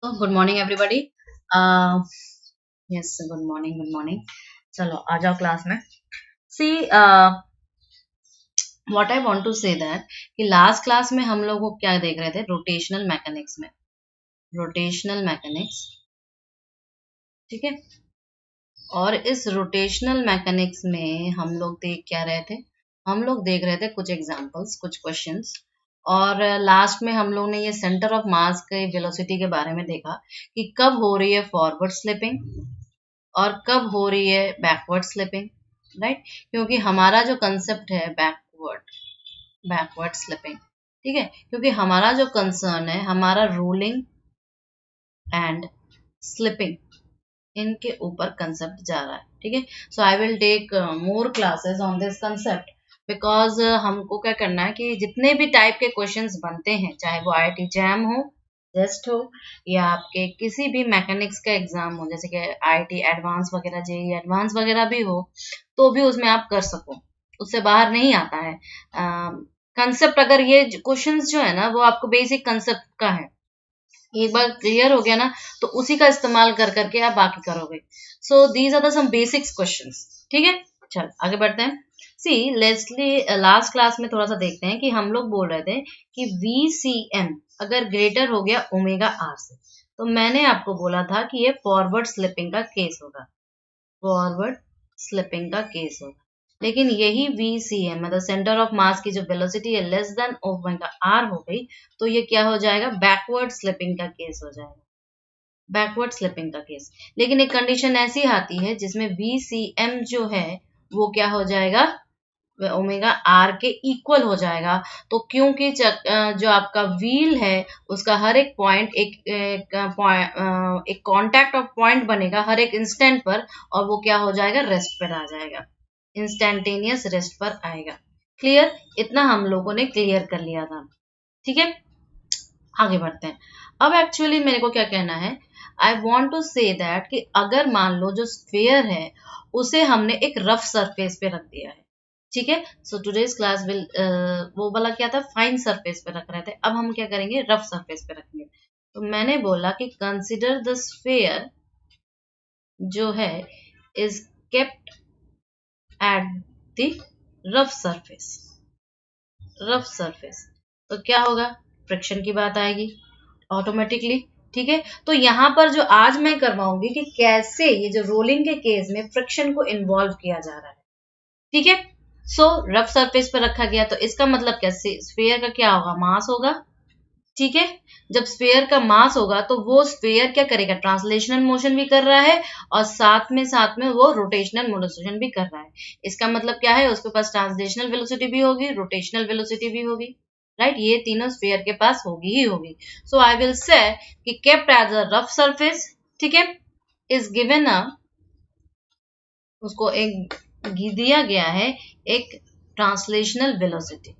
तो good morning everybody. Yes, good morning, good morning. चलो आ जाओ क्लास में। See, what I want to say that कि लास्ट क्लास में हम लोग को क्या देख रहे थे, रोटेशनल मैकेनिक्स में। रोटेशनल मैकेनिक्स, ठीक है। और इस रोटेशनल मैकेनिक्स में हम लोग देख क्या रहे थे, हम लोग देख रहे थे कुछ एग्जांपल्स, कुछ क्वेश्चंस। और लास्ट में हम लोग ने ये सेंटर ऑफ मास के वेलोसिटी के बारे में देखा कि कब हो रही है फॉरवर्ड स्लिपिंग और कब हो रही है बैकवर्ड स्लिपिंग, राइट। क्योंकि हमारा जो कंसेप्ट है बैकवर्ड स्लिपिंग, ठीक है। क्योंकि हमारा जो कंसर्न है, हमारा रोलिंग एंड स्लिपिंग, इनके ऊपर कंसेप्ट जा रहा है, ठीक है। So I will take more classes on this concept because हमको क्या करना है कि जितने भी टाइप के क्वेश्चंस बनते हैं, चाहे वो आईआईटी जैम हो, टेस्ट हो, या आपके किसी भी मैकेनिक्स का एग्जाम हो, जैसे कि आईआईटी एडवांस वगैरह, जेईई एडवांस वगैरह भी हो, तो भी उसमें आप कर सको, उससे बाहर नहीं आता है कंसेप्ट। अगर ये क्वेश्चंस जो है ना, वो आपको बेसिक कंसेप्ट का है, एक बार क्लियर हो गया ना, तो उसी का इस्तेमाल कर करके आप बाकी करोगे। So these are the some basics questions, ठीक है। चल आगे बढ़ते हैं। सी, लेट्सली लास्ट क्लास में थोड़ा सा देखते हैं कि हम लोग बोल रहे थे कि VCM अगर ग्रेटर हो गया ओमेगा आर से, तो मैंने आपको बोला था कि ये फॉरवर्ड स्लिपिंग का केस होगा, फॉरवर्ड स्लिपिंग का केस होगा। लेकिन यही VCM मतलब सेंटर ऑफ मास की जो वेलोसिटी है लेस देन ओमेगा आर हो गई, तो ये क्या हो जाएगा, बैकवर्ड स्लिपिंग का केस हो जाएगा, बैकवर्ड स्लिपिंग का केस। लेकिन एक कंडीशन ऐसी आती है जिसमें VCM जो है वो क्या हो जाएगा, ओमेगा आर के इक्वल हो जाएगा। तो क्योंकि जो आपका व्हील है उसका हर एक पॉइंट एक कांटेक्ट ऑफ पॉइंट बनेगा हर एक इंस्टेंट पर, और वो क्या हो जाएगा, रेस्ट पर आ जाएगा, इंस्टेंटेनियस रेस्ट पर आएगा। क्लियर, इतना हम लोगों ने क्लियर कर लिया था, ठीक है। आगे बढ़ते हैं। अब एक्चुअली मेरे को क्या कहना है, I want to say that कि अगर मान लो जो स्फेयर है उसे हमने एक रफ सरफेस पे रख दिया है, ठीक है। सो टुडेज क्लास विल, वो वाला क्या था, फाइन सरफेस पे रख रहे थे, अब हम क्या करेंगे, रफ सरफेस पे रखेंगे। तो मैंने बोला कि कंसिडर द स्फेयर जो है is kept at the rough surface, rough surface. तो क्या होगा, फ्रिक्शन की बात आएगी ऑटोमेटिकली, ठीक है। तो यहाँ पर जो आज मैं करवाऊंगी कि कैसे ये जो रोलिंग के केस में फ्रिक्शन को इन्वॉल्व किया जा रहा है, ठीक है। सो रफ सरफेस पर रखा गया, तो इसका मतलब क्या, स्फेयर का क्या होगा, मास होगा, ठीक है। जब स्फेयर का मास होगा तो वो स्फेयर क्या करेगा, ट्रांसलेशनल मोशन भी कर रहा है और साथ में वो रोटेशनल मोशन भी कर रहा है। इसका मतलब क्या है, उसके पास ट्रांसलेशनल वेलोसिटी भी होगी, रोटेशनल वेलोसिटी भी होगी, राइट। ये तीनों स्फेयर के पास होगी ही होगी। सो आई विल से कि kept as a rough surface, ठीक है, इज गिवन अ, उसको एक दिया गया है एक ट्रांसलेशनल वेलोसिटी,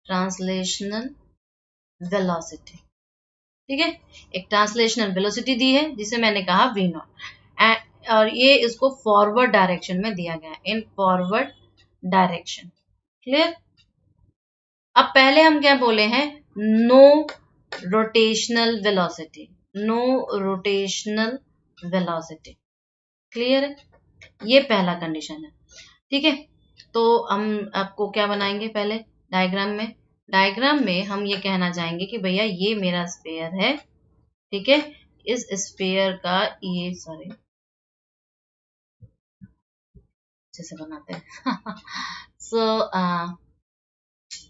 ट्रांसलेशनल वेलोसिटी, ठीक है। एक ट्रांसलेशनल वेलोसिटी दी है जिसे मैंने कहा वी नॉट, और ये इसको फॉरवर्ड डायरेक्शन में दिया गया है, इन फॉरवर्ड डायरेक्शन। क्लियर। अब पहले हम क्या बोले हैं, no rotational velocity, no rotational velocity. Clear है, ये पहला कंडीशन है, ठीक है। तो हम आपको क्या बनाएंगे, पहले डायग्राम में हम ये कहना चाहेंगे कि भैया ये मेरा स्फेयर है, ठीक है। इस स्फेयर का ये, सॉरी, अच्छे से बनाते हैं। So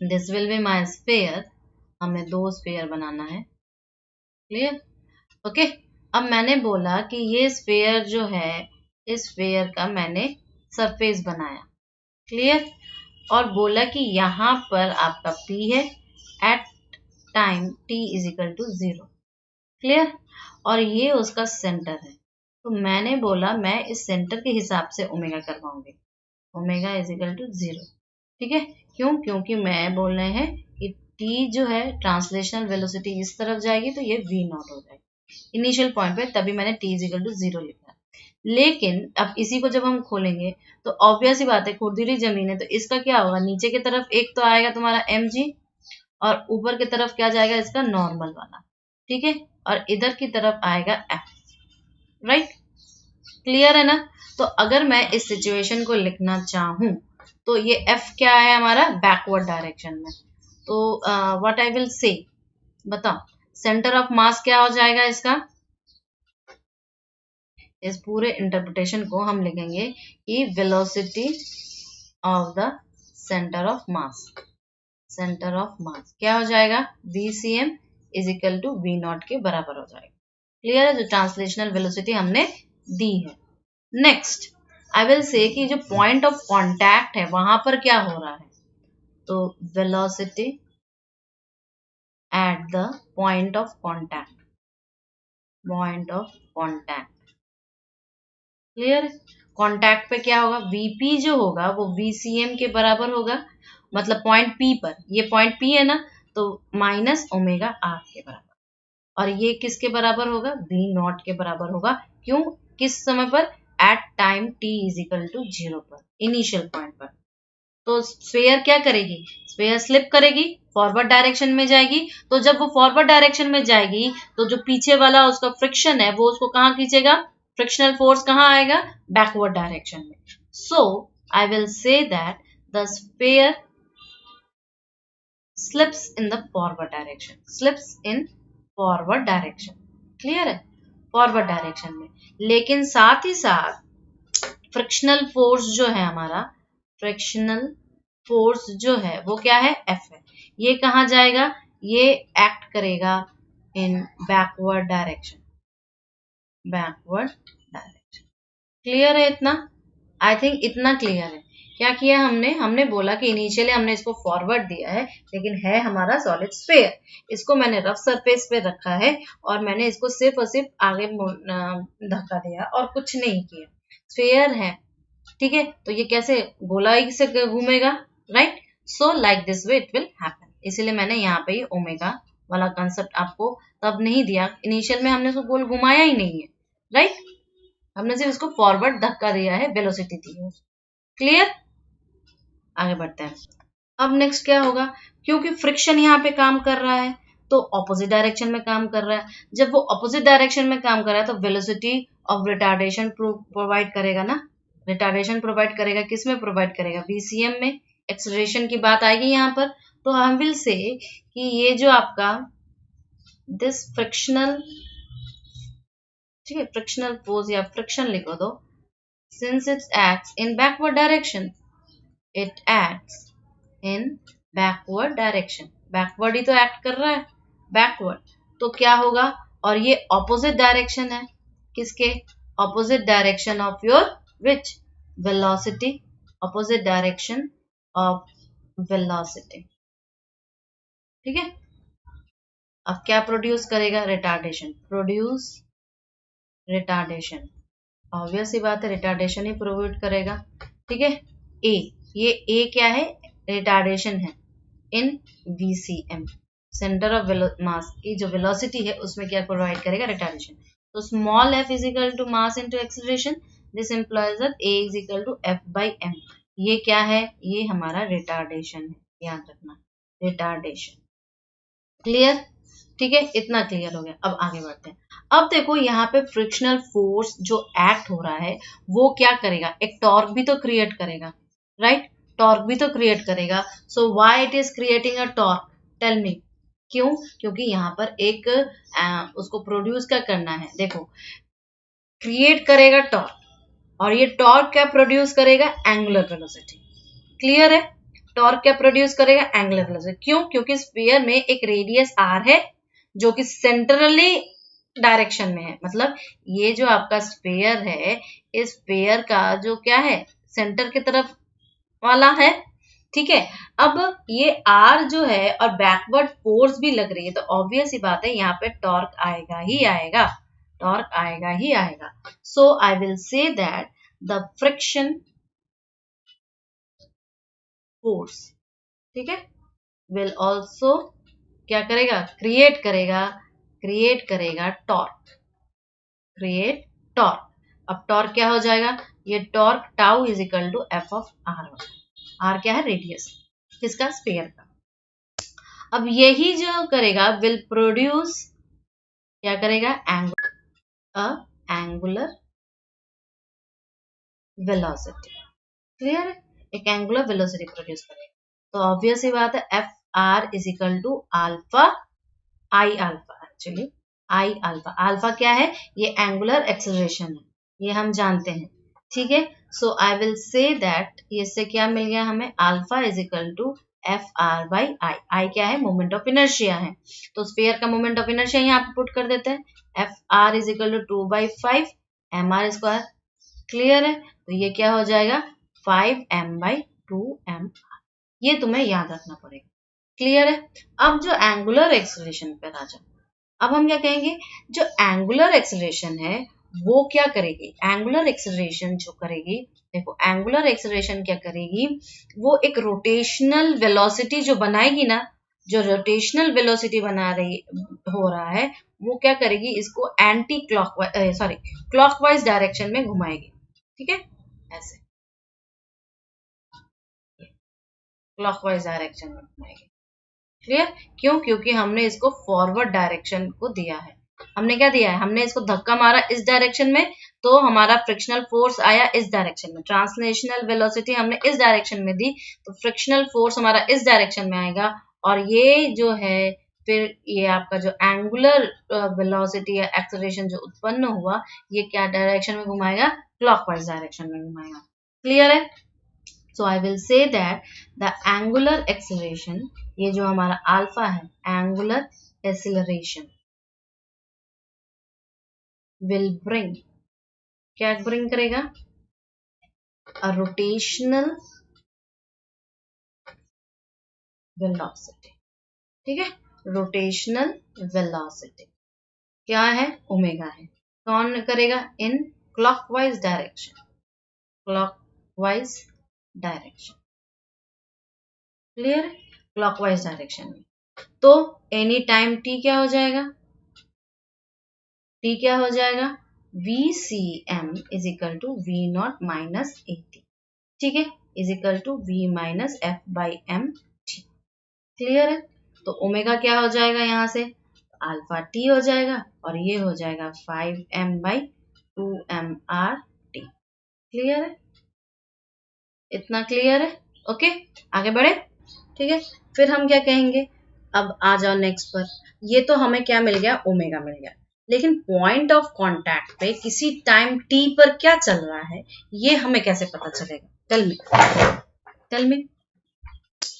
this will be my sphere, हमें दो स्फेयर बनाना है, क्लियर, ओके। अब मैंने बोला कि ये स्फेयर जो है, इस स्फेयर का मैंने सरफेस बनाया, क्लियर, और बोला कि यहाँ पर आपका P है at time t is equal to 0, clear, और ये उसका सेंटर है। तो मैंने बोला मैं इस सेंटर के हिसाब से ओमेगा करवाऊंगी, ओमेगा इज इक्वल टू 0, ठीक है। क्यों, क्योंकि मैं बोल रहे हैं कि t जो है ट्रांसलेशनल वेलोसिटी इस तरफ जाएगी तो ये v नॉट हो जाएगी इनिशियल पॉइंट पे, तभी मैंने t इज इक्वल टू 0 लिखा। लेकिन अब इसी को जब हम खोलेंगे तो ऑब्वियस ही बात है, खुरदुरी जमीन है, तो इसका क्या होगा, नीचे की तरफ एक तो आएगा तुम्हारा mg, और ऊपर की तरफ क्या जाएगा, इसका नॉर्मल वाला, ठीक है। और इधर की तरफ आएगा एफ, राइट, क्लियर है ना। तो अगर मैं इस सिचुएशन को लिखना चाहूं तो ये एफ क्या है हमारा, बैकवर्ड डायरेक्शन में। तो व्हाट आई विल से, बताओ सेंटर ऑफ मास क्या हो जाएगा इसका। इस पूरे इंटरप्रिटेशन को हम लिखेंगे कि velocity of the centre of mass, centre of मास क्या हो जाएगा, VCM is equal to V0 के बराबर हो जाएगा। क्लियर है, जो ट्रांसलेशनल वेलोसिटी हमने दी है। नेक्स्ट आई विल से कि जो पॉइंट ऑफ कांटेक्ट है वहां पर क्या हो रहा है, तो velocity at the point of contact, point of contact, clear है। कांटेक्ट पे क्या होगा, VP जो होगा वो VCM के बराबर होगा, मतलब पॉइंट P पर, ये पॉइंट P है ना, तो माइनस ओमेगा R के बराबर, और ये किसके बराबर होगा, V0 के बराबर होगा। क्यों, किस समय पर, at time t is equal to 0 पर, इनिशियल पॉइंट पर। तो स्फेयर क्या करेगी, स्फेयर स्लिप करेगी, फॉरवर्ड डायरेक्शन में जाएगी। तो जब वो फॉरवर्ड डायरेक्शन में जाएगी तो जो पीछे वाला उसका फ्रिक्शन है वो उसको कहाँ खींचेगा, फ्रिक्शनल फोर्स कहाँ आएगा, बैकवर्ड डायरेक्शन में। So I will say that the sphere slips in the forward direction, slips in forward direction, clear है, फॉरवर्ड डायरेक्शन में। लेकिन साथ ही साथ फ्रिक्शनल फोर्स जो है हमारा, फ्रिक्शनल फोर्स जो है वो क्या है, F है, ये कहाँ जाएगा, ये एक्ट करेगा इन backward direction, backward direction. Clear है इतना, आई थिंक इतना क्लियर है। क्या किया हमने, हमने बोला कि इनिशियली हमने इसको फॉरवर्ड दिया है, लेकिन है हमारा सॉलिड स्फेयर, इसको मैंने रफ सरफेस पे रखा है और मैंने इसको सिर्फ और सिर्फ आगे धक्का दिया और कुछ नहीं किया, स्फेयर है, ठीक है। तो ये कैसे गोलाई से घूमेगा, right, so like this way it will happen. इसीलिए मैंने यहाँ पे ओमेगा वाला कंसेप्ट आपको तब नहीं दिया, इनिशियल में हमने उसको गोल घुमाया ही नहीं है, राइट, हमने सिर्फ इसको फॉरवर्ड धक्का दिया है, वेलोसिटी दी है। क्लियर, आगे बढ़ते हैं। अब नेक्स्ट क्या होगा, क्योंकि फ्रिक्शन यहाँ पे काम कर रहा है तो ऑपोजिट डायरेक्शन में काम कर रहा है। जब वो ऑपोजिट डायरेक्शन में काम कर रहा है तो वेलोसिटी ऑफ रिटार्डेशन प्रोवाइड करेगा ना, रिटार्डेशन प्रोवाइड करेगा, किस में प्रोवाइड करेगा, VCM में। एक्सेलरेशन की बात आएगी यहाँ पर, तो हम विल से कि ये जो आपका दिस फ्रिक्शनल, ठीक है, फ्रिक्शनल फोर्स या फ्रिक्शन लिखो दो, since it acts in backward direction, it acts in backward direction, backward ही तो एक्ट कर रहा है, बैकवर्ड, तो क्या होगा, और ये ऑपोजिट डायरेक्शन है, किसके, opposite direction of your which velocity, opposite direction of velocity, ठीक है। अब क्या प्रोड्यूस करेगा, रिटार्डेशन, प्रोड्यूस रिटार्डेशन, ऑब्वियस सी बात है रिटार्डेशन ही प्रोवाइड करेगा, ठीक है। ए, ये ए क्या है, रिटार्डेशन है इन VCM, सेंटर ऑफ मास की जो वेलोसिटी है उसमें क्या प्रोवाइड करेगा, रिटार्डेशन। तो small f is equal to mass into acceleration, this implies that a is equal to F/m, ये क्या है, ये हमारा रिटार्डेशन है, याद रखना, रिटार्डेशन। क्लियर, ठीक है, इतना क्लियर हो गया। अब आगे बढ़ते हैं। अब देखो यहाँ पे फ्रिक्शनल फोर्स जो एक्ट हो रहा है वो क्या करेगा, एक टॉर्क भी तो क्रिएट करेगा, राइट, टॉर्क भी तो क्रिएट करेगा। So why it is creating a torque, tell me, क्यों, क्योंकि यहाँ पर एक उसको प्रोड्यूस क्या करना है, देखो क्रिएट करेगा टॉर्क, और ये टॉर्क क्या प्रोड्यूस करेगा, एंगुलर वेलोसिटी, क्लियर है, टॉर्क क्या प्रोड्यूस करेगा, एंगुलर वेलोसिटी। क्यों, क्योंकि स्फीयर में एक रेडियस r है जो कि सेंट्रली डायरेक्शन में है, मतलब ये जो आपका स्फीयर है, इस स्फीयर का जो क्या है, सेंटर की तरफ वाला है, ठीक है। अब ये R जो है और बैकवर्ड फोर्स भी लग रही है, तो ऑब्वियस ही बात है यहाँ पे टॉर्क आएगा ही आएगा, टॉर्क आएगा ही आएगा। So I will say that the friction force, ठीक है, विल ऑल्सो क्या करेगा, क्रिएट करेगा टॉर्क, क्रिएट टॉर्क। अब टॉर्क क्या हो जाएगा, ये torque tau is equal to F of R हो जाएगा, R क्या है, रेडियस किसका, स्फीयर का। अब यही जो करेगा विल प्रोड्यूस क्या करेगा, एंगुलर वेलोसिटी। क्लियर है, एक एंगुलर वेलोसिटी प्रोड्यूस करेगा। तो ऑब्वियस ही बात है F R is equal to alpha I alpha, actually I alpha. Alpha क्या है, ये एंगुलर एक्सेलरेशन है, ये हम जानते हैं, ठीक है। So I will say that इससे क्या मिल गया हमें, alpha is equal to F R by I. I क्या है, मोमेंट ऑफ इनर्शिया है, तो स्फीयर का मोमेंट ऑफ इनर्शिया यहाँ पे पुट कर देते हैं, F R is equal to 2/5 M R square. Clear है, तो ये क्या हो जाएगा 5m/2m। ये तुम्हें याद रखना पड़ेगा। क्लियर है, अब जो एंगुलर एक्सेलरेशन पे आ जाओ। अब हम क्या कहेंगे, जो एंगुलर एक्सेलरेशन है वो क्या करेगी, एंगुलर एक्सेलरेशन जो करेगी, देखो एंगुलर एक्सेलरेशन क्या करेगी, वो एक रोटेशनल वेलोसिटी जो बनाएगी ना, जो रोटेशनल वेलोसिटी बना रही हो रहा है, वो क्या करेगी, इसको एंटी क्लॉकवाइज क्लॉकवाइज डायरेक्शन में घुमाएगी। ठीक है, ऐसे क्लॉकवाइज डायरेक्शन में घुमाएगी। क्लियर, क्यों, क्योंकि हमने इसको फॉरवर्ड डायरेक्शन को दिया है। हमने क्या दिया है, हमने इसको धक्का मारा इस डायरेक्शन में, तो हमारा फ्रिक्शनल फोर्स आया इस डायरेक्शन में। ट्रांसलेशनल वेलोसिटी हमने इस डायरेक्शन में दी, तो फ्रिक्शनल फोर्स हमारा इस डायरेक्शन में आएगा। और ये जो है फिर ये आपका जो एंगुलर वेलोसिटी या एक्सेलरेशन जो उत्पन्न हुआ, ये क्या डायरेक्शन में घुमाएगा, क्लॉकवाइज डायरेक्शन में घुमाएगा। क्लियर है, so I will say that the angular acceleration, ये जो हमारा अल्फा है, एंगुलर एक्सेलरेशन विल ब्रिंग, क्या ब्रिंग करेगा, अ रोटेशनल वेलोसिटी। ठीक है, रोटेशनल वेलोसिटी क्या है, ओमेगा है। कौन करेगा, in clockwise direction, clockwise direction. Clear, clockwise direction में। तो एनी टाइम टी क्या हो जाएगा, टी क्या हो जाएगा, VCM is equal to V0 minus AT। ठीक है, is equal to V minus F/m/t। Clear है, तो ओमेगा क्या हो जाएगा, यहाँ से अल्फा टी हो जाएगा, और ये हो जाएगा 5m/2mRt। क्लियर है, इतना क्लियर है, ओके, आगे बढ़े। ठीक है, फिर हम क्या कहेंगे, अब आ जाओ नेक्स्ट पर। ये तो हमें क्या मिल गया, ओमेगा मिल गया, लेकिन पॉइंट ऑफ कांटेक्ट पे किसी टाइम टी पर क्या चल रहा है, ये हमें कैसे पता चलेगा, टेल मी।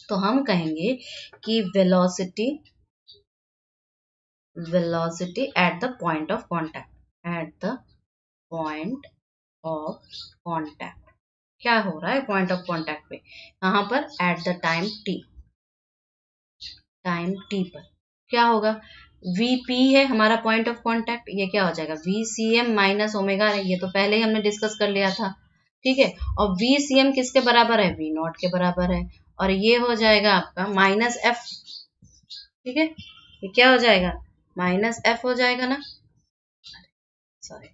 तो हम कहेंगे कि velocity at the point of contact, at the point of contact क्या हो रहा है, पॉइंट ऑफ कांटेक्ट पे, कहां पर, एट द टाइम टी पर क्या होगा, Vp है हमारा पॉइंट ऑफ कांटेक्ट, ये क्या हो जाएगा, VCM माइनस ओमेगा, ये तो पहले ही हमने डिस्कस कर लिया था। ठीक है, और VCM किसके बराबर है, V0 के बराबर है, और ये हो जाएगा आपका माइनस एफ। ठीक है, ये क्या हो जाएगा, माइनस एफ हो जाएगा ना, सॉरी।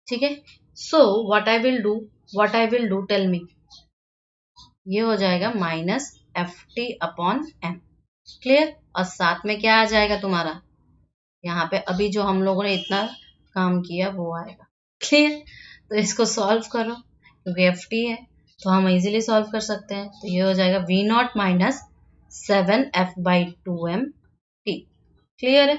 ठीक है, so what I will do tell me, ये हो जाएगा माइनस FT/m। क्लियर, और साथ में क्या आ जाएगा तुम्हारा, यहाँ पे अभी जो हम लोगों ने इतना काम किया वो आएगा। क्लियर, तो इसको सॉल्व करो, क्योंकि FT है तो हम इजीली सॉल्व कर सकते हैं। तो ये हो जाएगा V0 माइनस 7f/2mt। क्लियर है,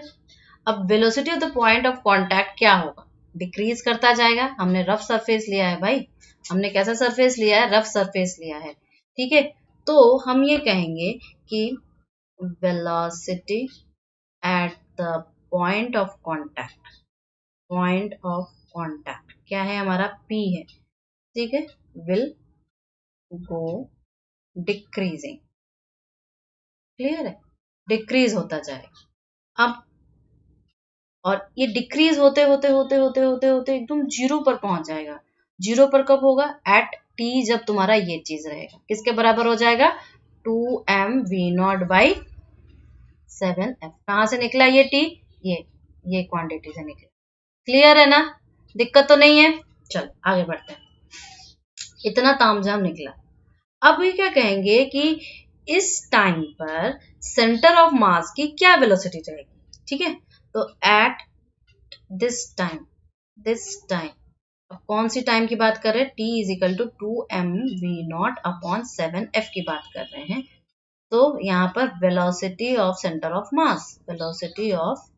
अब velocity of the point of contact क्या होगा, डिक्रीज करता जाएगा। हमने रफ सरफेस लिया है भाई, हमने कैसा सरफेस लिया है, रफ सरफेस लिया है। ठीक है, तो हम ये कहेंगे कि velocity at the point of contact क्या है हमारा, P है। ठीक है, विल गो डिक्रीजिंग। क्लियर है, डिक्रीज होता जाएगा। अब और ये डिक्रीज होते होते होते होते होते होते एकदम जीरो पर पहुंच जाएगा। जीरो पर कब होगा, एट टी, जब तुम्हारा ये चीज रहेगा, किसके बराबर हो जाएगा, 2mV0/7f। कहां से निकला ये टी, ये क्वांटिटी से निकला। क्लियर है ना, दिक्कत तो नहीं है, चल आगे बढ़ते हैं। इतना तामझाम निकला। अब ये क्या कहेंगे कि इस टाइम पर सेंटर ऑफ मास की क्या वेलोसिटी रहेगी। ठीक है, तो एट दिस टाइम, अब कौन सी टाइम की बात कर रहे हैं, t is equal to 2mv0 upon 7f की बात कर रहे हैं। तो यहाँ पर velocity of centre of mass, velocity of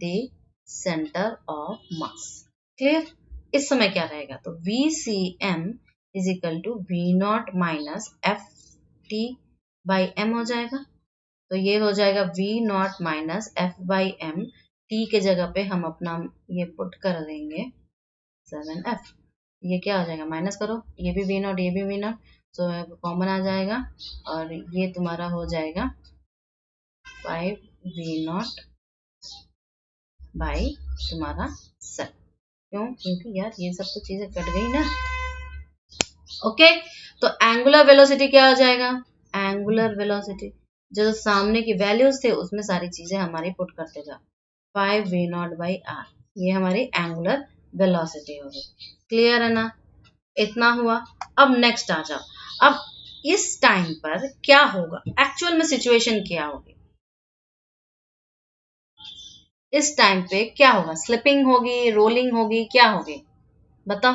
the centre of mass, clear. इस समय क्या रहेगा, तो VCM is equal to V0 minus FT by M हो जाएगा। तो ये हो जाएगा V0 minus F by M, T के जगह पे हम अपना ये पुट कर देंगे 7F। ये क्या हो जाएगा, माइनस करो, ये भी V0 ये भी V0, तो कॉमन आ जाएगा और ये तुम्हारा हो जाएगा 5V0 बाई तुम्हारा 7। क्यों, क्योंकि यार ये सब तो चीजें कट गई ना। ओके, तो एंगुलर वेलोसिटी क्या हो जाएगा, एंगुलर वेलोसिटी जो सामने की वैल्यूज थे उसमें सारी चीजें हमारी पुट करते जाओ, 5V0 बाई R, ये हमारी एंगुलर वेलोसिटी होगी। क्लियर है ना, इतना हुआ। अब नेक्स्ट आ जाओ, अब इस टाइम पर क्या होगा, एक्चुअल में सिचुएशन क्या होगी, इस टाइम पे क्या होगा, स्लिपिंग होगी, रोलिंग होगी, क्या होगी बताओ।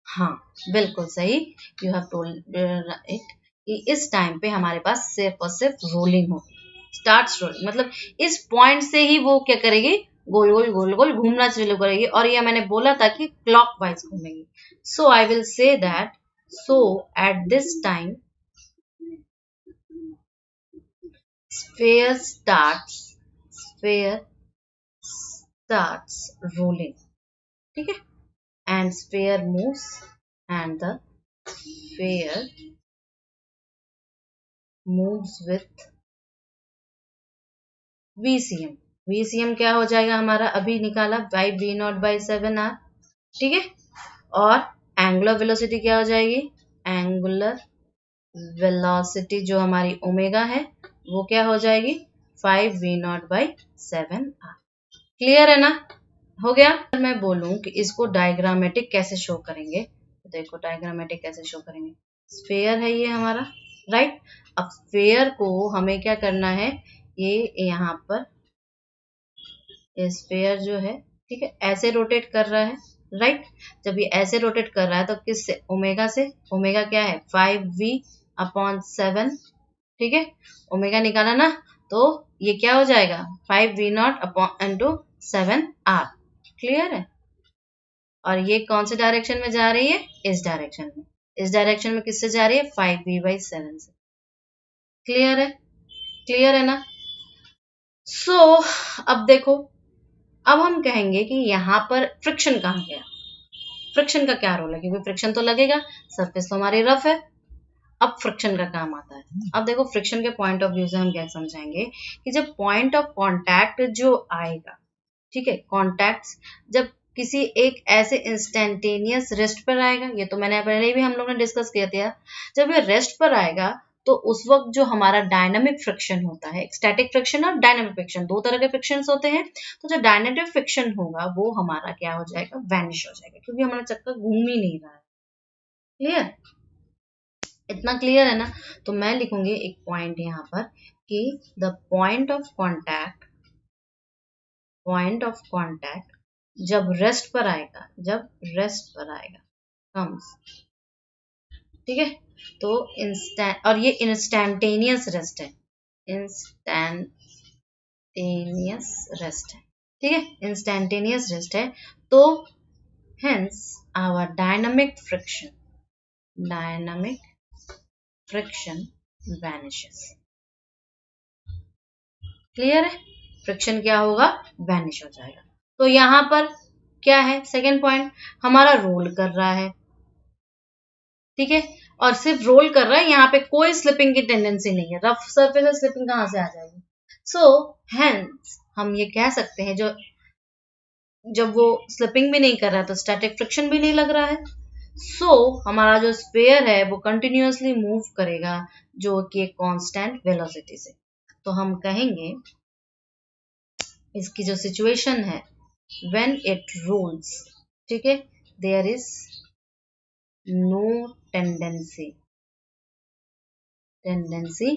हाँ बिल्कुल सही, यू हैव टोल्ड इट, कि इस टाइम पे हमारे पास सिर्फ और सिर्फ रोलिंग होगी, स्टार्ट्स रोलिंग, मतलब इस पॉइंट से ही वो क्या करेगी, गोल गोल गोल गोल घूमना चालू करेगी, और ये मैंने बोला था कि क्लॉकवाइज घूमेगी। So I will say that, so at this time sphere starts rolling, ठीक है, and sphere moves, and the sphere moves with VCM। VCM क्या हो जाएगा हमारा, अभी निकाला 5V0 बाई 7R, ठीक है, और एंगुलर वेलोसिटी क्या हो जाएगी, एंगुलर वेलोसिटी जो हमारी ओमेगा है वो क्या हो जाएगी 5V0 बाई 7R। क्लियर है ना, हो गया। मैं बोलूं कि इसको डायग्रामेटिक कैसे शो करेंगे, तो देखो डायग्रामेटिक कैसे शो करेंगे, स्फेयर है ये हमारा, राइट। अब स्फेयर को हमें क्या करना है, ये यहाँ पर स्फेयर जो है, ठीक है, ऐसे रोटेट कर रहा है, राइट। जब ये ऐसे रोटेट कर रहा है तो किससे, ओमेगा से, ओमेगा क्या है 5V अपॉन 7, ठीक है, ओमेगा निकाला ना, तो ये क्या हो जाएगा 5V0 upon into 7R। Clear है, और ये कौन से डायरेक्शन में जा रही है, इस डायरेक्शन में, इस डायरेक्शन में किससे जा रही है 5V बाई 7 से। क्लियर है, क्लियर है ना। सो अब देखो, अब हम कहेंगे कि यहाँ पर फ्रिक्शन कहाँ गया, फ्रिक्शन का क्या रोल है, क्योंकि फ्रिक्शन तो लगेगा, सरफेस तो हमारी रफ है। अब फ्रिक्शन का काम आता है, अब देखो फ्रिक्शन के पॉइंट ऑफ व्यू से हम क्या समझाएंगे कि जब पॉइंट ऑफ कांटेक्ट जो आएगा, ठीक है, कॉन्टैक्ट्स जब किसी एक ऐसे इंस्टेंटेनियस रेस्ट पर आएगा, ये तो मैंने पहले भी हम लोग ने डिस्कस किया था, जब ये रेस्ट पर आएगा तो उस वक्त जो हमारा डायनामिक फ्रिक्शन होता है, स्टैटिक फ्रिक्शन और डायनामिक फ्रिक्शन, दो तरह के फ्रिक्शन होते हैं, तो जो डायनामिक फ्रिक्शन होगा वो हमारा क्या हो जाएगा, वैनिश हो जाएगा, क्योंकि हमारा चक्कर घूम ही नहीं रहा है। क्लियर, इतना क्लियर है ना। तो मैं लिखूंगी एक पॉइंट यहाँ पर कि द पॉइंट ऑफ कॉन्टैक्ट जब रेस्ट पर आएगा, जब रेस्ट पर आएगा कम्स, ठीक है, तो इंस्टेंट, और ये इंस्टेंटेनियस रेस्ट है, इंस्टेंटेनियस रेस्ट है, ठीक है, इंस्टेंटेनियस रेस्ट है, तो hence our dynamic friction vanishes. Clear है, फ्रिक्शन क्या होगा, वैनिश हो जाएगा। तो यहां पर क्या है, सेकेंड पॉइंट हमारा रोल कर रहा है, ठीक है, और सिर्फ रोल कर रहा है, यहाँ पे कोई स्लिपिंग की टेंडेंसी नहीं है, रफ सरफेस है, स्लिपिंग कहां से आ जाएगी। सो हेंस हम ये कह सकते हैं, जो जब वो स्लिपिंग भी नहीं कर रहा है तो स्टैटिक फ्रिक्शन भी नहीं लग रहा है, सो हमारा जो स्फीयर है वो कंटिन्यूअसली मूव करेगा, जो कि एक कांस्टेंट वेलोसिटी से। तो हम कहेंगे इसकी जो सिचुएशन है, व्हेन इट रोल्स, ठीक है, there is no tendency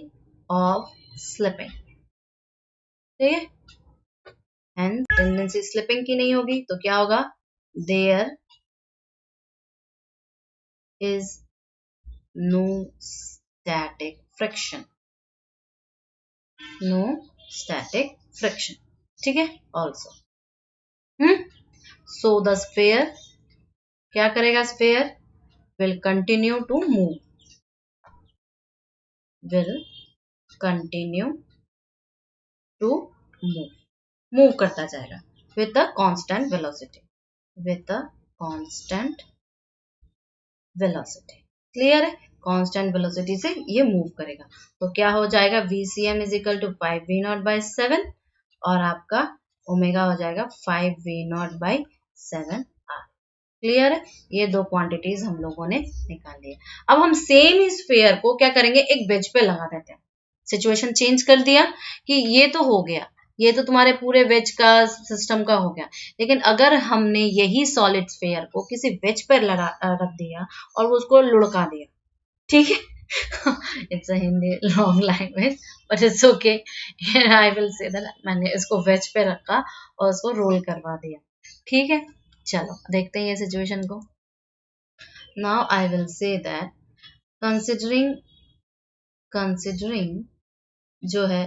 of slipping, ठीक है, एंड टेंडेंसी स्लिपिंग की नहीं होगी, तो क्या होगा, there is no static friction, no static friction, ठीक है। ऑल्सो सो द स्फेयर क्या करेगा, sphere will continue to move, will continue to move, move करता जाएगा with a constant velocity, with a constant velocity, clear है। Constant velocity से ये move करेगा, तो क्या हो जाएगा, VCM is equal to 5V0/7 और आपका ओमेगा हो जाएगा 5V0/7 r, क्लियर है। ये दो क्वांटिटीज हम लोगों ने निकाल ली। अब हम सेम इस स्फीयर को क्या करेंगे, एक वेज पे लगा देते हैं, सिचुएशन चेंज कर दिया कि ये तो हो गया, ये तो तुम्हारे पूरे वेज का सिस्टम का हो गया, लेकिन अगर हमने यही सॉलिड स्फीयर को किसी वेज पर रख दिया और वो उसको लुढ़का दिया, ठीक है it's a Hindi long language but it's okay, I will say that मैंने इसको वेज पे रखा और उसको रोल करवा दिया, ठीक है। चलो देखते हैं ये सिचुएशन को। Now I will say that considering जो है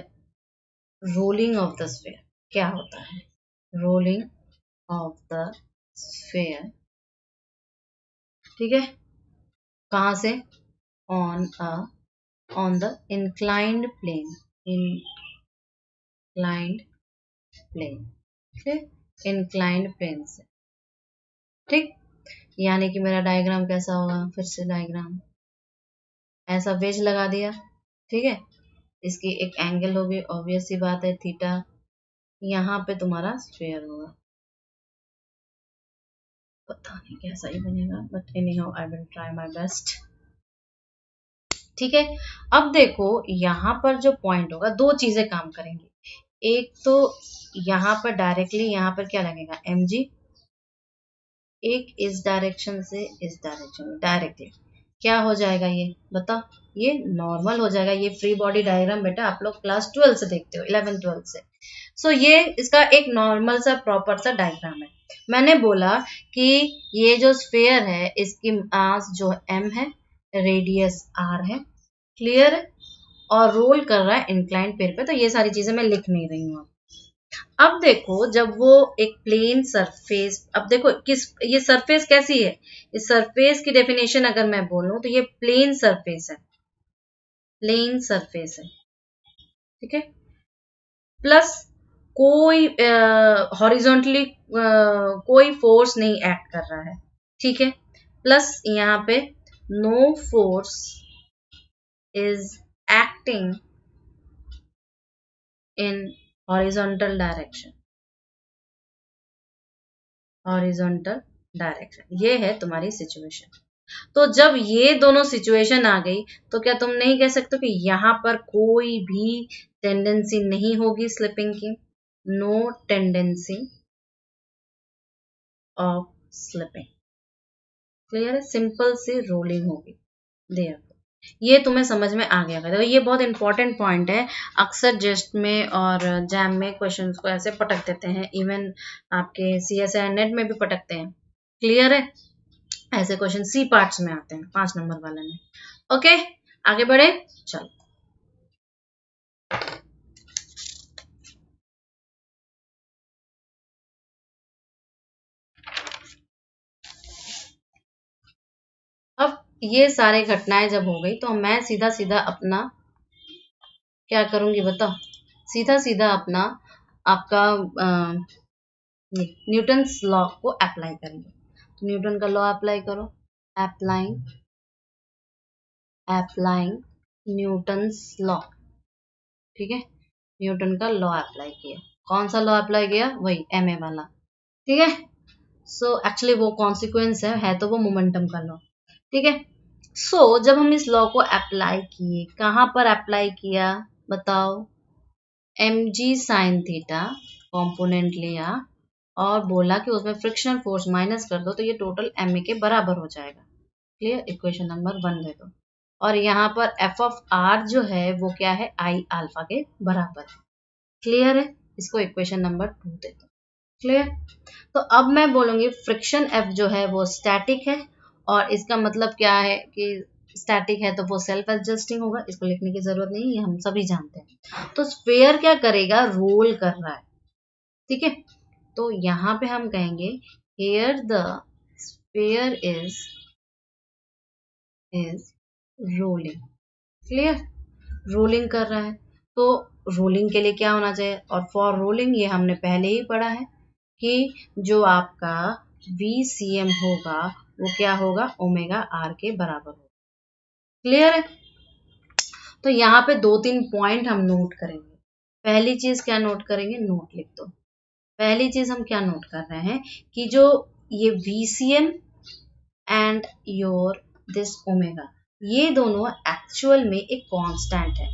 रोलिंग ऑफ द स्फीयर, क्या होता है रोलिंग ऑफ द स्फीयर, ठीक है, कहां से, on the inclined plane, inclined plane से, ठीक। यानी कि मेरा डायग्राम कैसा होगा, फिर से डायग्राम ऐसा वेज लगा दिया, ठीक है, इसकी एक एंगल होगी, ऑब्वियस सी बात है थीटा, यहाँ पे तुम्हारा स्फीयर होगा, पता नहीं कैसा ही बनेगा but any how I will try my best, ठीक है। अब देखो यहाँ पर जो पॉइंट होगा, दो चीजें काम करेंगी, एक तो यहाँ पर डायरेक्टली यहाँ पर क्या लगेगा mg, एक इस डायरेक्शन से इस डायरेक्शन में डायरेक्टली क्या हो जाएगा, ये बताओ, ये नॉर्मल हो जाएगा। ये फ्री बॉडी डायग्राम बेटा आप लोग क्लास 12 से देखते हो, 11-12 से। सो ये इसका एक नॉर्मल सा प्रॉपर सा डायग्राम है। मैंने बोला कि ये जो स्फीयर है इसकी मास जो m है, रेडियस r है, क्लियर है, और रोल कर रहा है इंक्लाइंड प्लेन पे, तो ये सारी चीजें मैं लिख नहीं रही हूँ। अब देखो जब वो एक प्लेन सरफेस, अब देखो किस, ये सरफेस कैसी है, इस सरफेस की डेफिनेशन अगर मैं बोलूं तो ये प्लेन सरफेस है, प्लेन सरफेस है, ठीक है, प्लस कोई हॉरिजॉन्टली कोई फोर्स नहीं एक्ट कर रहा है, ठीक है, प्लस यहाँ पे no force is acting in horizontal direction, horizontal direction, ये है तुम्हारी सिचुएशन। तो जब ये दोनों सिचुएशन आ गई तो क्या तुम नहीं कह सकते कि यहाँ पर कोई भी टेंडेंसी नहीं होगी स्लिपिंग की, no tendency of slipping, clear है, सिंपल सी रोलिंग होगी, देयर ये तुम्हें समझ में आ गया। देखो ये बहुत इंपॉर्टेंट पॉइंट है, अक्सर जेस्ट में और जैम में क्वेश्चंस को ऐसे पटक देते हैं, इवन आपके CSIR नेट में भी पटकते हैं, क्लियर है, ऐसे क्वेश्चन सी पार्ट्स में आते हैं 5 नंबर वाले में। ओके आगे बढ़े, चलो अब ये सारे घटनाएं जब हो गई तो मैं सीधा सीधा अपना क्या करूंगी बताओ, सीधा सीधा अपना आपका न्यूटन्स लॉ को अप्लाई करेंगे। तो न्यूटन का लॉ अप्लाई करो, अप्लाइंग न्यूटन्स लॉ, ठीक है, न्यूटन का लॉ अप्लाई किया, कौन सा लॉ अप्लाई किया, वही MA वाला, ठीक है। सो एक्चुअली वो कॉन्सिक्वेंस है तो वो मोमेंटम का लॉ, ठीक है। सो जब हम इस लॉ को अप्लाई किए, कहां पर अप्लाई किया बताओ, mg sin थीटा कॉम्पोनेंट लिया और बोला कि उसमें फ्रिक्शनल फोर्स माइनस कर दो तो ये टोटल MA के बराबर हो जाएगा, क्लियर, इक्वेशन नंबर 1 दे दो, और यहाँ पर f ऑफ r जो है वो क्या है, I अल्फा के बराबर है, क्लियर है, इसको इक्वेशन नंबर 2 दे दो। क्लियर। तो अब मैं बोलूंगी फ्रिक्शन एफ जो है वो स्टैटिक है, और इसका मतलब क्या है कि स्टैटिक है तो वो सेल्फ एडजस्टिंग होगा, इसको लिखने की जरूरत नहीं, ये हम सभी जानते हैं। तो स्फीयर क्या करेगा, रोल कर रहा है, ठीक है। तो यहाँ पे हम कहेंगे here the sphere is rolling. Clear, rolling कर रहा है। तो रोलिंग के लिए क्या होना चाहिए, और फॉर रोलिंग ये हमने पहले ही पढ़ा है कि जो आपका VCM होगा वो क्या होगा, ओमेगा आर के बराबर होगा। क्लियर है। तो यहाँ पे 2-3 पॉइंट हम नोट करेंगे। पहली चीज क्या नोट करेंगे, नोट लिख दो। पहली चीज हम क्या नोट कर रहे हैं कि जो ये VCM and your this omega, ये दोनों एक्चुअल में एक कांस्टेंट है।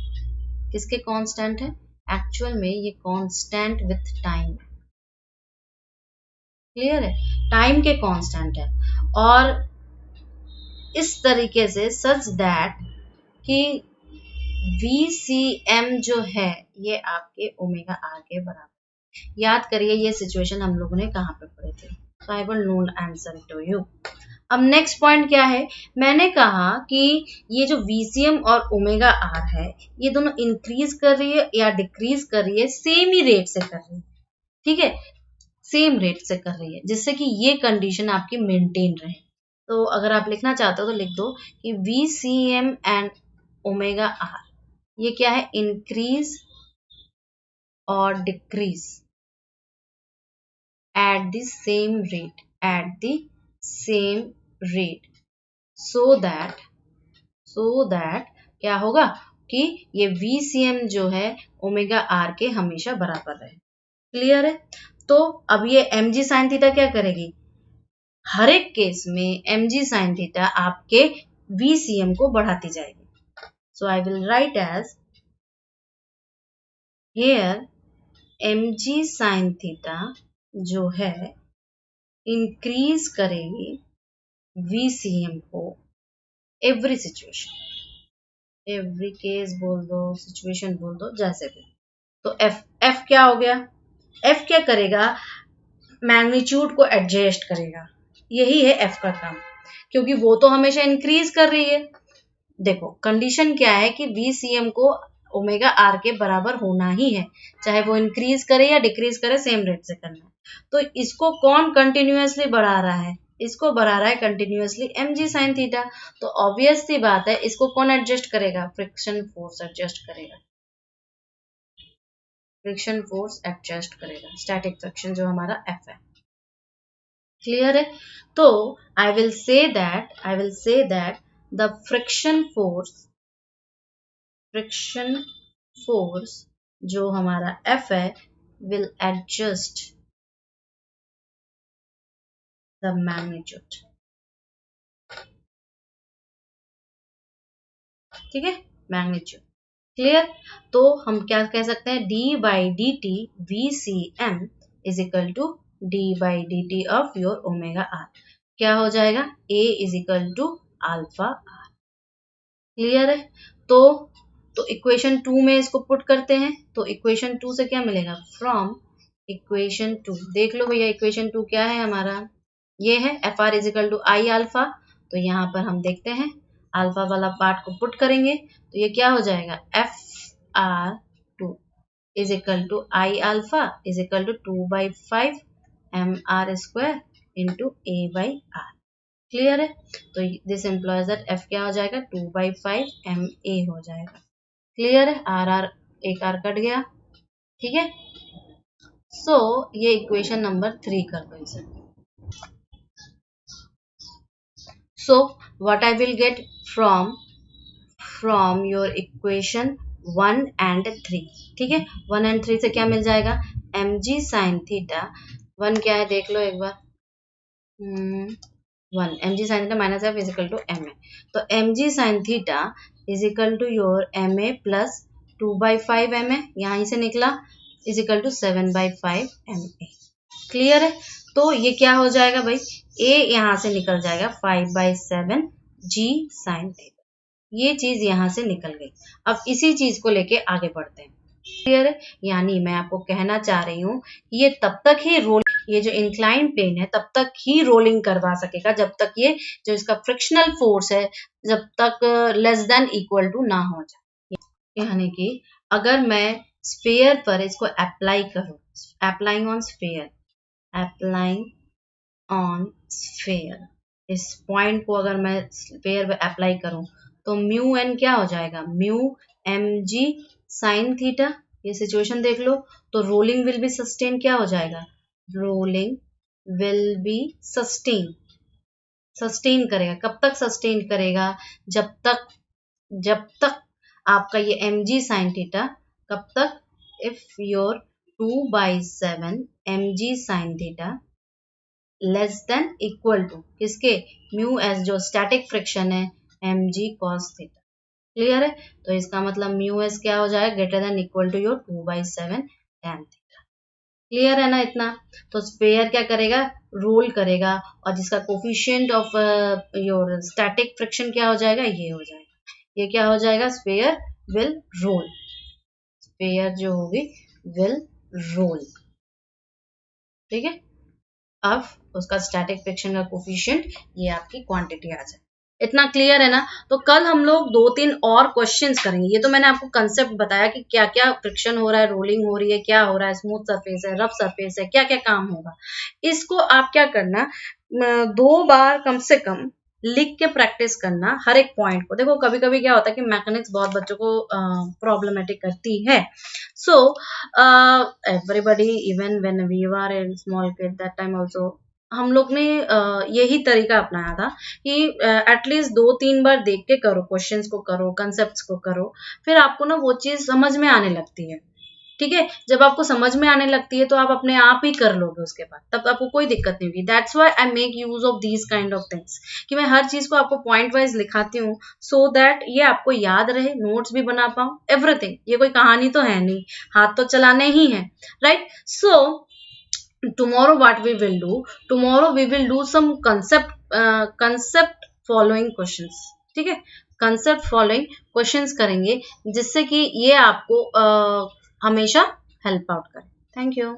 किसके कांस्टेंट है, एक्चुअल में ये कांस्टेंट विथ टाइम। क्लियर है, टाइम के कांस्टेंट है। और इस तरीके से सच दैट कि VCM जो है ये आपके ओमेगा आर के बराबर। याद करिए ये सिचुएशन हम लोगों ने कहाँ पे पढ़े थे, so I will not answer to you। अब नेक्स्ट पॉइंट क्या है, मैंने कहा कि ये जो VCM और ओमेगा आर है ये दोनों इंक्रीज कर रही है या डिक्रीज कर रही है, सेम ही रेट से कर रही है, ठीक है, सेम रेट से कर रही है, जिससे कि ये कंडीशन आपकी मेंटेन रहे। तो अगर आप लिखना चाहते हो तो लिख दो कि VCM एंड ओमेगा आर ये क्या है, इंक्रीज और decrease at the same rate, at the same rate, so that क्या होगा कि ये VCM जो है ओमेगा आर के हमेशा बराबर रहे। क्लियर है। तो अब ये mg साइन थीटा क्या करेगी, हर एक केस में mg साइन थीटा आपके VCM को बढ़ाती जाएगी। So I will write as here mg sine theta जो है इंक्रीज करेगी VCM को, एवरी सिचुएशन, एवरी केस बोल दो, सिचुएशन बोल दो, जैसे भी। तो f क्या हो गया, f क्या करेगा, मैग्नीट्यूड को एडजस्ट करेगा, यही है f का काम, क्योंकि वो तो हमेशा इंक्रीज कर रही है। देखो कंडीशन क्या है कि VCM को ओमेगा आर के बराबर होना ही है, चाहे वो इंक्रीज करे या डिक्रीज करे, सेम रेट से करना है। तो इसको कौन कंटिन्यूअसली बढ़ा रहा है, इसको बढ़ा रहा है कंटिन्यूअसली mg साइन थीटा। तो ऑब्वियस सी बात है इसको कौन एडजस्ट करेगा, फ्रिक्शन फोर्स एडजस्ट करेगा, फ्रिक्शन फोर्स एडजस्ट करेगा, स्टैटिक फ्रिक्शन जो हमारा F है। क्लियर है। तो आई will say that the friction force जो हमारा F है will adjust the magnitude। ठीक है, मैग्नीट्यूड। क्लियर। तो हम क्या कह सकते हैं, d/dt VCM is equal to d/dt of your omega R. क्या हो जाएगा, A is equal to alpha R. Clear है। तो इक्वेशन 2 में इसको पुट करते हैं, तो इक्वेशन 2 से क्या मिलेगा, फ्रॉम इक्वेशन 2, देख लो भैया इक्वेशन 2 क्या है हमारा, ये है FR is equal to I alpha. तो यहाँ पर हम देखते हैं अल्फा वाला पार्ट को पुट करेंगे, तो ये क्या हो जाएगा, FR2 is equal to I alpha is equal to 2/5 mr square into A/r। Clear है। तो दिस एम्प्लॉयज दैट F क्या हो जाएगा, 2/5 ma हो जाएगा। क्लियर है, R एक R कट गया, ठीक है। सो ये इक्वेशन नंबर 3 कर दो इसे। So what I will get from your equation 1 and 3, ठीक है। 1 and 3 से क्या मिल जाएगा, mg sin थीटा, 1 क्या है देख लो एक बार, 1 mg sin theta minus f is equal to ma। तो mg sin theta is equal to your ma plus 2/5 ma, यहाँ से निकला, is equal to 7/5 ma। Clear है। तो ये क्या हो जाएगा भाई, a यहाँ से निकल जाएगा 5/7 g sin थीटा, ये चीज यहाँ से निकल गई। अब इसी चीज को लेके आगे बढ़ते हैं। क्लियर है? यानी मैं आपको कहना चाह रही हूँ कि ये तब तक ही ये जो इंक्लाइन प्लेन है तब तक ही रोलिंग करवा सकेगा जब तक ये जो इसका फ्रिक्शनल फोर्स है जब तक लेस देन इक्वल टू ना हो जाए। यानी कि अगर मैं स्फीयर पर इसको अप्लाई करूँ, applying on sphere, applying on sphere, इस पॉइंट को अगर मैं स्फीयर पे अप्लाई करूं तो म्यू एन क्या हो जाएगा, mu M G sine theta. ये सिचुएशन देख लो, तो रोलिंग विल बी सस्टेन क्या हो जाएगा, rolling will be sustain, sustain करेगा। कब तक सस्टेन करेगा, जब तक आपका ये एम जी साइन थीटा, कब तक, if your 2/7 M G sine theta less than equal to किसके, म्यू एस जो स्टैटिक फ्रिक्शन है, M G cos theta. Clear है? तो इसका मतलब म्यू एस क्या हो जाएगा, greater than equal to your 2/7 tan theta. Clear है ना इतना? तो स्फीयर क्या करेगा, रोल करेगा, और जिसका coefficient of your static friction क्या हो जाएगा, ये हो जाएगा, ये क्या हो जाएगा, स्फीयर विल रोल, स्फीयर जो होगी विल रोल। ठीक है, अब उसका स्टैटिक फ्रिक्शन का कोफिशिएंट ये आपकी क्वांटिटी आ जाए। इतना क्लियर है ना? तो कल हम लोग 2-3 और क्वेश्चंस करेंगे। ये तो मैंने आपको कंसेप्ट बताया कि क्या क्या फ्रिक्शन हो रहा है, रोलिंग हो रही है, क्या हो रहा है, स्मूथ सरफेस है, रफ सरफेस है, क्या क्या काम होगा। इसको आप क्या करना, 2 बार कम से कम लिख के प्रैक्टिस करना हर एक पॉइंट को। देखो कभी कभी क्या होता है कि मैकेनिक्स बहुत बच्चों को प्रॉब्लमेटिक करती है। So everybody, even when we were in small kid, that time also हम लोग ने यही तरीका अपनाया था कि एटलीस्ट 2-3 बार देख के करो, क्वेश्चंस को करो, कंसेप्ट्स को करो, फिर आपको ना वो चीज समझ में आने लगती है। ठीक है, जब आपको समझ में आने लगती है तो आप अपने आप ही कर लोगे उसके बाद, तब आपको कोई दिक्कत नहीं होगी। That's why I make use of these kind of things, कि मैं हर चीज को आपको पॉइंट वाइज लिखाती हूँ, सो दैट ये आपको याद रहे, नोट्स भी बना पाऊँ, एवरीथिंग। ये कोई कहानी तो है नहीं, हाथ तो चलाने ही है, right? So tomorrow what we will do, tomorrow we will do some concept following questions। ठीक है, concept following questions करेंगे जिससे कि ये आपको हमेशा हेल्प आउट करे। Thank you.